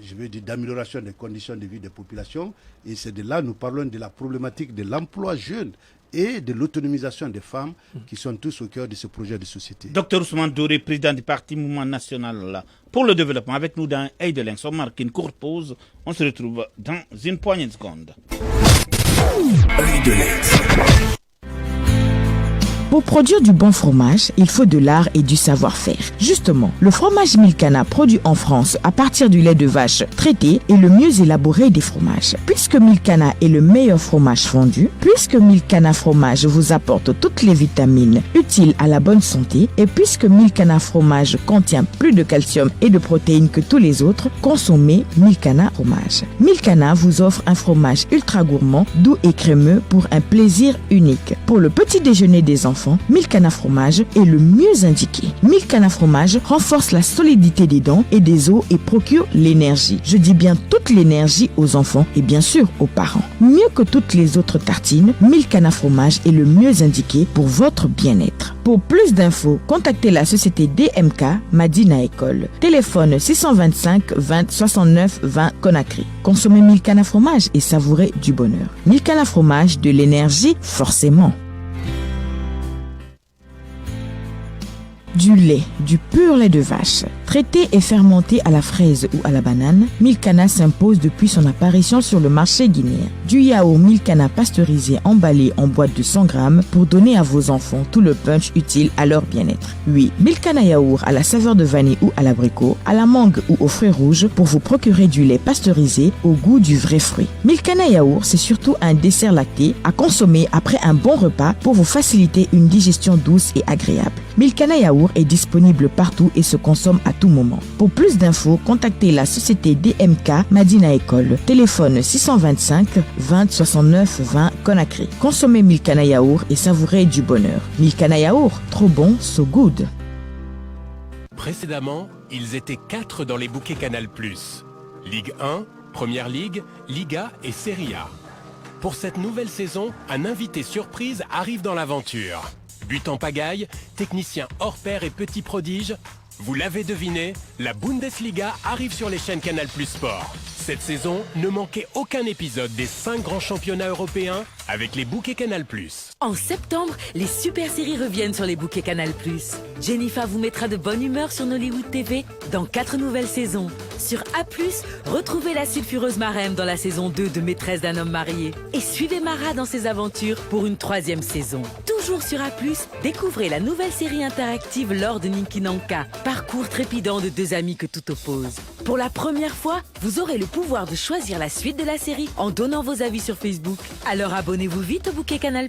Speaker 15: je veux dire, d'amélioration des conditions de vie des populations. Et c'est de là nous parlons de la problématique de l'emploi jeune et de l'autonomisation des femmes qui sont tous au cœur de ce projet de société.
Speaker 11: Dr Ousmane Doré, président du Parti Mouvement National pour le Développement, avec nous dans Œil de Lynx. On marque une courte pause. On se retrouve dans une poignée de secondes.
Speaker 2: Œil de Lynx.
Speaker 12: Pour produire du bon fromage, il faut de l'art et du savoir-faire. Justement, le fromage Milkana produit en France à partir du lait de vache traité est le mieux élaboré des fromages. Puisque Milkana est le meilleur fromage fondu, puisque Milkana fromage vous apporte toutes les vitamines utiles à la bonne santé et puisque Milkana fromage contient plus de calcium et de protéines que tous les autres, consommez Milkana fromage. Milkana vous offre un fromage ultra gourmand, doux et crémeux pour un plaisir unique. Pour le petit déjeuner des enfants, Milkana fromage est le mieux indiqué. Milkana fromage renforce la solidité des dents et des os et procure l'énergie. Je dis bien toute l'énergie aux enfants et bien sûr aux parents. Mieux que toutes les autres tartines, Milkana fromage est le mieux indiqué pour votre bien-être. Pour plus d'infos, contactez la société DMK Madina École. Téléphone 625 20 69 20 Conakry. Consommez Milkana fromage et savourez du bonheur. Milkana fromage, de l'énergie forcément. Du lait, du pur lait de vache, traité et fermenté à la fraise ou à la banane, Milkana s'impose depuis son apparition sur le marché guinéen. Du yaourt Milkana pasteurisé emballé en boîte de 100 grammes pour donner à vos enfants tout le punch utile à leur bien-être. Oui, Milkana yaourt à la saveur de vanille ou à l'abricot, à la mangue ou aux fruits rouges pour vous procurer du lait pasteurisé au goût du vrai fruit. Milkana yaourt, c'est surtout un dessert lacté à consommer après un bon repas pour vous faciliter une digestion douce et agréable. Milkana yaourt est disponible partout et se consomme à tout moment. Pour plus d'infos, contactez la société DMK Madina École. Téléphone 625 20 69 20 Conakry. Consommez Milkana yaourt et savourez du bonheur. Milkana yaourt, trop bon, so good.
Speaker 16: Précédemment, ils étaient 4 dans les bouquets Canal+. Ligue 1, Première Ligue, Liga et Serie A. Pour cette nouvelle saison, un invité surprise arrive dans l'aventure. But en pagaille, technicien hors pair et petit prodige, vous l'avez deviné, la Bundesliga arrive sur les chaînes Canal+ Sport. Cette saison, ne manquez aucun épisode des 5 grands championnats européens avec les bouquets Canal+.
Speaker 17: En septembre, les super séries reviennent sur les bouquets Canal+. Jennifer vous mettra de bonne humeur sur Nollywood TV dans 4 nouvelles saisons. Sur A+, retrouvez la sulfureuse Marème dans la saison 2 de Maîtresse d'un homme marié. Et suivez Mara dans ses aventures pour une 3e saison. Toujours sur A+, découvrez la nouvelle série interactive Lord Ninkinanka, parcours trépidant de 2 amis que tout oppose. Pour la première fois, vous aurez le pouvoir de choisir la suite de la série en donnant vos avis sur Facebook. Alors abonnez-vous vite au bouquet Canal+.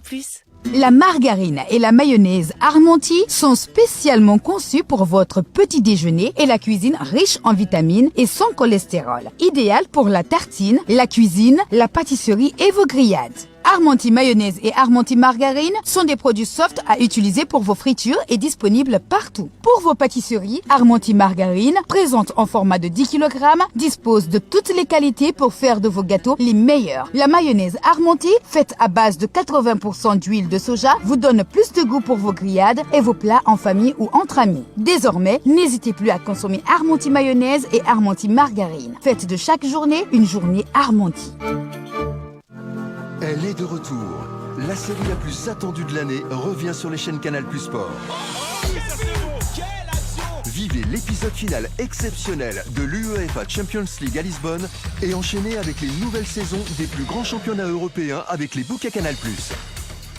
Speaker 18: La margarine et la mayonnaise Armonti sont spécialement conçues pour votre petit déjeuner et la cuisine riche en vitamines et sans cholestérol. Idéal pour la tartine, la cuisine, la pâtisserie et vos grillades. Armonti mayonnaise et Armonti margarine sont des produits soft à utiliser pour vos fritures et disponibles partout. Pour vos pâtisseries, Armonti margarine, présente en format de 10 kg, dispose de toutes les qualités pour faire de vos gâteaux les meilleurs. La mayonnaise Armonti, faite à base de 80% d'huile de soja, vous donne plus de goût pour vos grillades et vos plats en famille ou entre amis. Désormais, n'hésitez plus à consommer Armonti mayonnaise et Armonti margarine. Faites de chaque journée une journée Armonti.
Speaker 19: Elle est de retour. La série la plus attendue de l'année revient sur les chaînes Canal+ Sport. Vivez l'épisode final exceptionnel de l'UEFA Champions League à Lisbonne et enchaînez avec les nouvelles saisons des plus grands championnats européens avec les bouquets Canal+.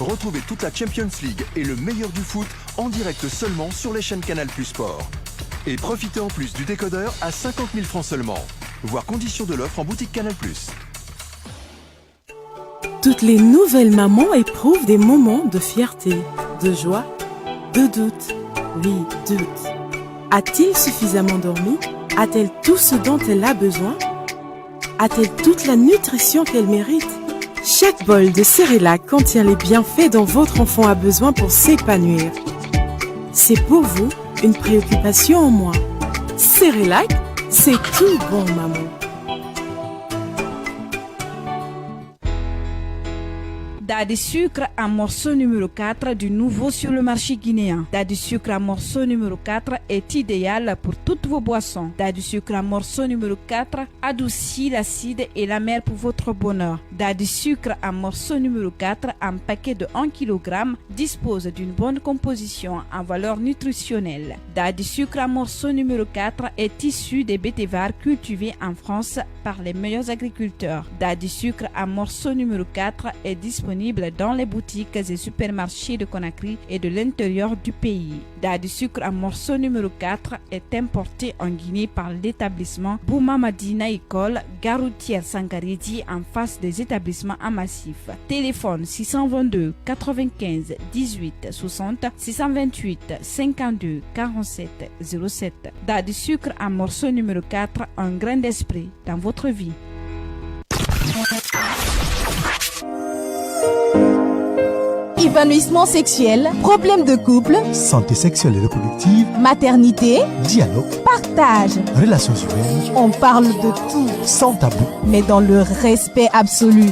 Speaker 19: Retrouvez toute la Champions League et le meilleur du foot en direct seulement sur les chaînes Canal+ Sport. Et profitez en plus du décodeur à 50 000 francs seulement. Voir conditions de l'offre en boutique Canal+.
Speaker 20: Toutes les nouvelles mamans éprouvent des moments de fierté, de joie, de doute. Oui, doute. A-t-il suffisamment dormi? A-t-elle tout ce dont elle a besoin? A-t-elle toute la nutrition qu'elle mérite? Chaque bol de Cerelac contient les bienfaits dont votre enfant a besoin pour s'épanouir. C'est pour vous une préoccupation en moins. Cerelac, c'est tout bon, maman.
Speaker 21: Dadi sucre en morceau numéro 4 du nouveau sur le marché guinéen. Dadi sucre en morceau numéro 4 est idéal pour toutes vos boissons. Dadi sucre en morceau numéro 4 adoucit l'acide et l'amer pour votre bonheur. Dadi sucre en morceau numéro 4 en paquet de 1 kg dispose d'une bonne composition en valeur nutritionnelle. Dadi sucre en morceau numéro 4 est issu des betteraves cultivées en France par les meilleurs agriculteurs. Dadi sucre en morceau numéro 4 est disponible dans les boutiques et supermarchés de Conakry et de l'intérieur du pays. Dadi sucre en morceau numéro 4 est importé en Guinée par l'établissement Bouma Madina École, gare routière Sangaredi en face des établissements en massif. Téléphone 622 95 18 60 628 52 47 07. Dadi sucre en morceau numéro 4, un grain d'esprit dans votre vie.
Speaker 22: Épanouissement sexuel, problèmes de couple,
Speaker 23: santé sexuelle et reproductive,
Speaker 22: maternité,
Speaker 23: dialogue,
Speaker 22: partage,
Speaker 23: relations humaines.
Speaker 22: On parle de tout,
Speaker 23: sans tabou,
Speaker 22: mais dans le respect absolu.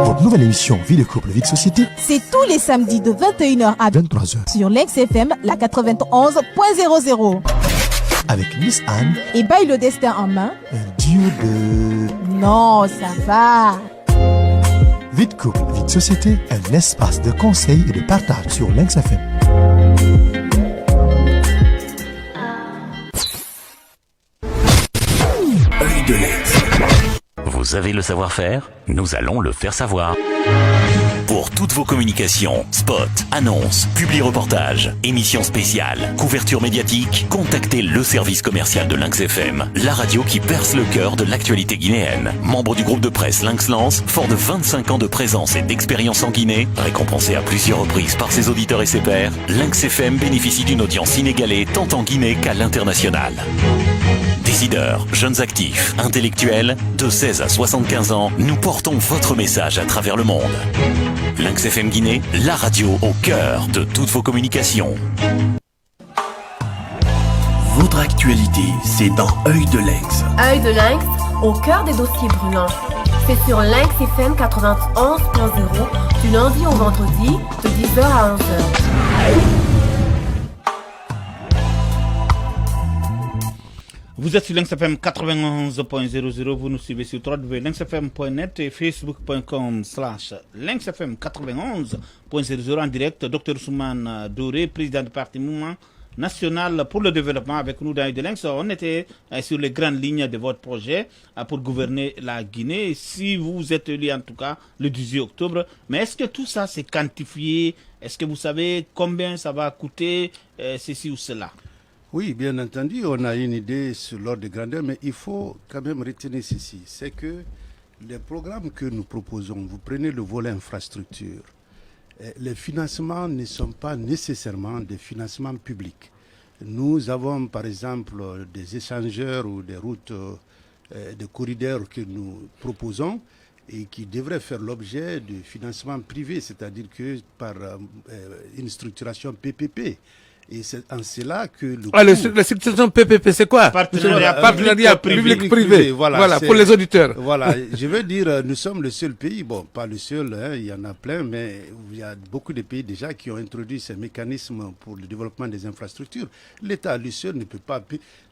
Speaker 23: Votre nouvelle émission Vie de couple, vie de société,
Speaker 22: c'est tous les samedis de 21h à
Speaker 23: 23h
Speaker 22: sur Lynx FM, la 91.00.
Speaker 23: Avec Miss Anne
Speaker 22: et Baille le destin en main.
Speaker 23: Un duo de...
Speaker 22: Non, ça va.
Speaker 23: Vie de couple, vie de société, un espace de conseil et de partage sur Lynx FM.
Speaker 2: Œil de Lynx. Vous avez le savoir-faire? Nous allons le faire savoir. Pour toutes vos communications, spots, annonces, publi-reportages, émissions spéciales, couverture médiatique, contactez le service commercial de Lynx FM, la radio qui perce le cœur de l'actualité guinéenne. Membre du groupe de presse Lynx Lance, fort de 25 ans de présence et d'expérience en Guinée, récompensé à plusieurs reprises par ses auditeurs et ses pairs, Lynx FM bénéficie d'une audience inégalée tant en Guinée qu'à l'international. Décideurs, jeunes actifs, intellectuels, de 16 à 75 ans, nous portons votre message à travers le monde. Lynx FM Guinée, la radio au cœur de toutes vos communications. Votre actualité, c'est dans Œil de Lynx.
Speaker 24: Œil de Lynx, au cœur des dossiers brûlants. C'est sur Lynx FM 91.0 du lundi au vendredi de 10h à 11h.
Speaker 11: Vous êtes sur LynxFM 91.00, vous nous suivez sur www.lynxfm.net et facebook.com/lynxfm 91.00 en direct. Dr Ousmane Doré, président du parti Mouvement National pour le Développement, avec nous dans Lynx. On était sur les grandes lignes de votre projet pour gouverner la Guinée. Si vous êtes élu en tout cas le 18 octobre, mais est-ce que tout ça c'est quantifié? Est-ce que vous savez combien ça va coûter ceci ou cela?
Speaker 15: Oui, bien entendu, on a une idée sur l'ordre de grandeur, mais il faut quand même retenir ceci, c'est que les programmes que nous proposons, vous prenez le volet infrastructure, les financements ne sont pas nécessairement des financements publics. Nous avons par exemple des échangeurs ou des routes, des corridors que nous proposons et qui devraient faire l'objet de financements privés, c'est-à-dire que par une structuration PPP. Et c'est en cela que
Speaker 14: la situation PPP, c'est quoi? Partenariat public-privé. Voilà, pour les auditeurs.
Speaker 15: Voilà, je veux dire, nous sommes le seul pays, bon, pas le seul, hein, il y en a plein, mais il y a beaucoup de pays déjà qui ont introduit ces mécanismes pour le développement des infrastructures. L'État, lui seul, ne peut pas...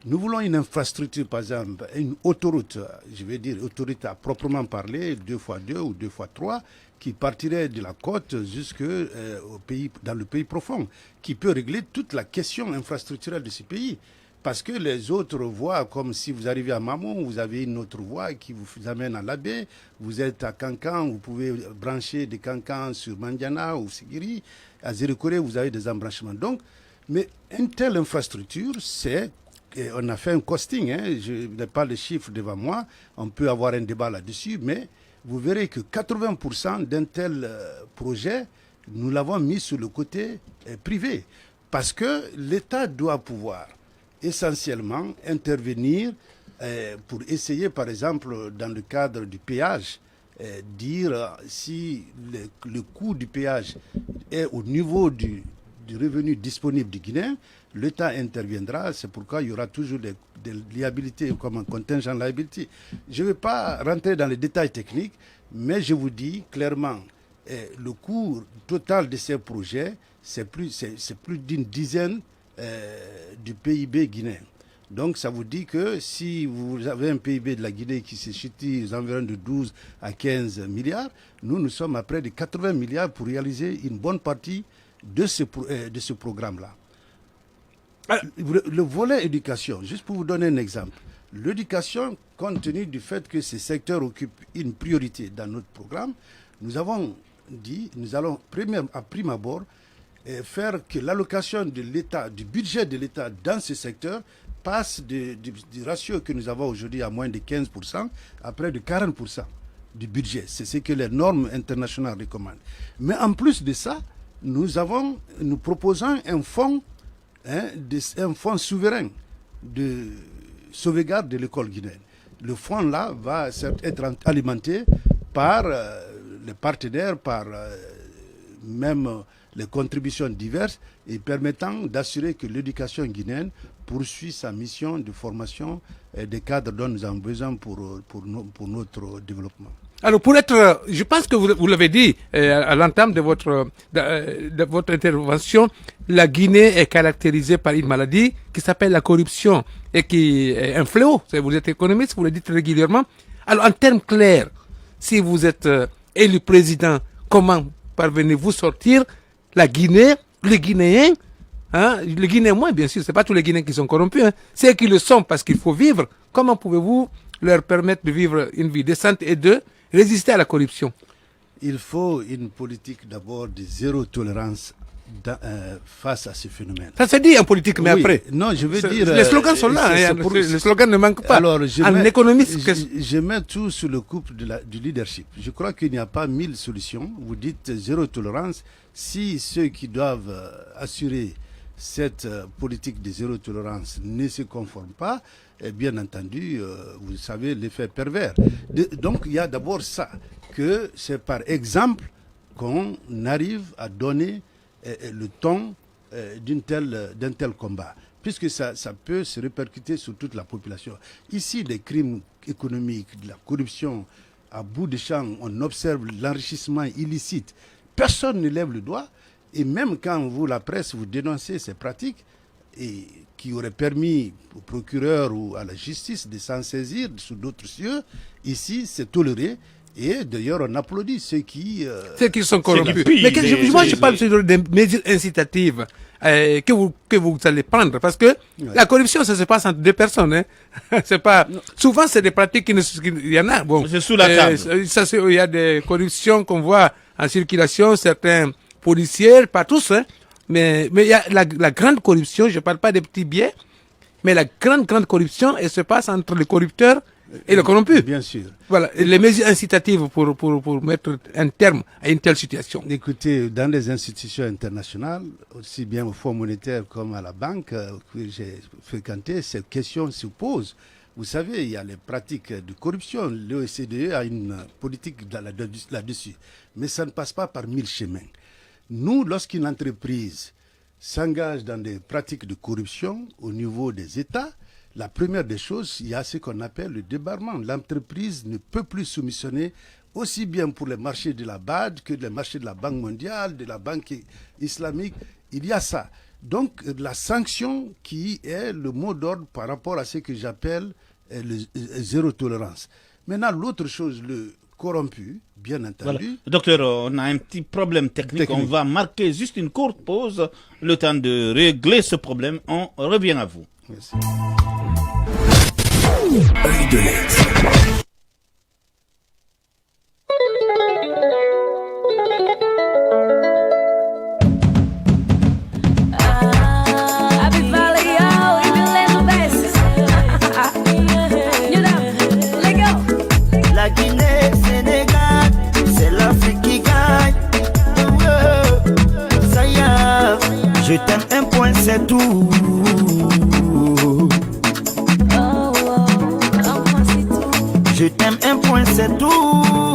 Speaker 15: Nous voulons une infrastructure, par exemple, une autoroute, je veux dire, autoroute à proprement parler, 2x2 ou 2x3, qui partirait de la côte jusque dans le pays profond, qui peut régler toute la question infrastructurelle de ce pays. Parce que les autres voies, comme si vous arrivez à Mamou, vous avez une autre voie qui vous amène à Labé, vous êtes à Kankan, vous pouvez brancher de Kankan sur Mandiana ou Sigiri, à Zérekore, vous avez des embranchements. Donc, mais une telle infrastructure, on a fait un costing, hein, je n'ai pas les chiffres devant moi, on peut avoir un débat là-dessus, mais vous verrez que 80% d'un tel projet, nous l'avons mis sur le côté privé. Parce que l'État doit pouvoir essentiellement intervenir pour essayer, par exemple, dans le cadre du péage, dire si le coût du péage est au niveau du revenu disponible du Guinéen, l'État interviendra. C'est pourquoi il y aura toujours des liabilités comme un contingent liability. Je ne vais pas rentrer dans les détails techniques, mais je vous dis clairement, le coût total de ces projets, c'est plus d'une dizaine du PIB guinéen. Donc ça vous dit que si vous avez un PIB de la Guinée qui se situe aux environs de 12 à 15 milliards, nous sommes à près de 80 milliards pour réaliser une bonne partie de ce programme-là. Le volet éducation, juste pour vous donner un exemple, l'éducation, compte tenu du fait que ce secteur occupe une priorité dans notre programme, nous avons dit, nous allons à prime abord faire que l'allocation de l'État, du budget de l'État dans ce secteur passe du ratio que nous avons aujourd'hui à moins de 15% à près de 40% du budget. C'est ce que les normes internationales recommandent. Mais en plus de ça, nous proposons un fonds, un fonds souverain de sauvegarde de l'école guinéenne. Le fonds-là va être alimenté par les partenaires, par même les contributions diverses et permettant d'assurer que l'éducation guinéenne poursuit sa mission de formation des cadres dont nous avons besoin pour notre développement.
Speaker 14: Alors, je pense que vous l'avez dit à l'entame de votre intervention, la Guinée est caractérisée par une maladie qui s'appelle la corruption et qui est un fléau. Vous êtes économiste, vous le dites régulièrement. Alors, en termes clairs, si vous êtes élu président, comment parvenez-vous sortir la Guinée, les Guinéens, les Guinéens moins bien sûr, c'est pas tous les Guinéens qui sont corrompus, ceux qui le sont parce qu'il faut vivre. Comment pouvez-vous leur permettre de vivre une vie décente et de résister à la corruption?
Speaker 15: Il faut une politique d'abord de zéro tolérance face à ce phénomène.
Speaker 14: Ça se dit en politique, mais oui, après.
Speaker 15: Non, je veux dire.
Speaker 14: Les slogans sont là, les slogans ne manquent pas.
Speaker 15: Alors,
Speaker 14: je
Speaker 15: mets tout sous le couple du leadership. Je crois qu'il n'y a pas 1000 solutions. Vous dites zéro tolérance. Si ceux qui doivent assurer cette politique de zéro tolérance ne se conforment pas, bien entendu, vous savez, l'effet pervers. Donc, il y a d'abord ça, que c'est par exemple qu'on arrive à donner le ton d'un tel combat, puisque ça peut se répercuter sur toute la population. Ici, les crimes économiques, de la corruption, à bout de champ, on observe l'enrichissement illicite. Personne ne lève le doigt, et même quand vous, la presse, vous dénoncez ces pratiques, et qui aurait permis au procureur ou à la justice de s'en saisir sous d'autres cieux, ici c'est toléré. Et d'ailleurs, on applaudit ceux qui
Speaker 14: sont corrompus. Mais moi, je parle des mesures incitatives que vous allez prendre. Parce que la corruption, ça se passe entre deux personnes. Hein. C'est pas... Souvent, c'est des pratiques il y en a. Bon,
Speaker 11: c'est sous la table.
Speaker 14: Il y a des corruptions qu'on voit en circulation, certains policiers, pas tous. Hein. Mais il y a la grande corruption, je ne parle pas des petits biais, mais la grande corruption, elle se passe entre les corrupteurs et le corrompu.
Speaker 15: Bien sûr.
Speaker 14: Voilà, et les mesures incitatives pour mettre un terme à une telle situation.
Speaker 15: Écoutez, dans les institutions internationales, aussi bien au Fonds monétaire comme à la banque que j'ai fréquenté, cette question se pose. Vous savez, il y a les pratiques de corruption. L'OECDE a une politique là-dessus. Mais ça ne passe pas par 1000 chemins. Nous, lorsqu'une entreprise s'engage dans des pratiques de corruption au niveau des États, la première des choses, il y a ce qu'on appelle le débarrement. L'entreprise ne peut plus soumissionner aussi bien pour les marchés de la BAD que les marchés de la Banque mondiale, de la Banque islamique. Il y a ça. Donc, la sanction qui est le mot d'ordre par rapport à ce que j'appelle le zéro tolérance. Maintenant, l'autre chose, le corrompu, bien entendu.
Speaker 11: Voilà. Docteur, on a un petit problème technique. On va marquer juste une courte pause, le temps de régler ce problème. On revient à vous.
Speaker 15: Merci.
Speaker 2: Œil de Lens.
Speaker 7: La Guinée, Sénégal, c'est l'Afrique qui gagne. Ça y est, je t'aime un point, c'est tout. Je t'aime un point, c'est tout.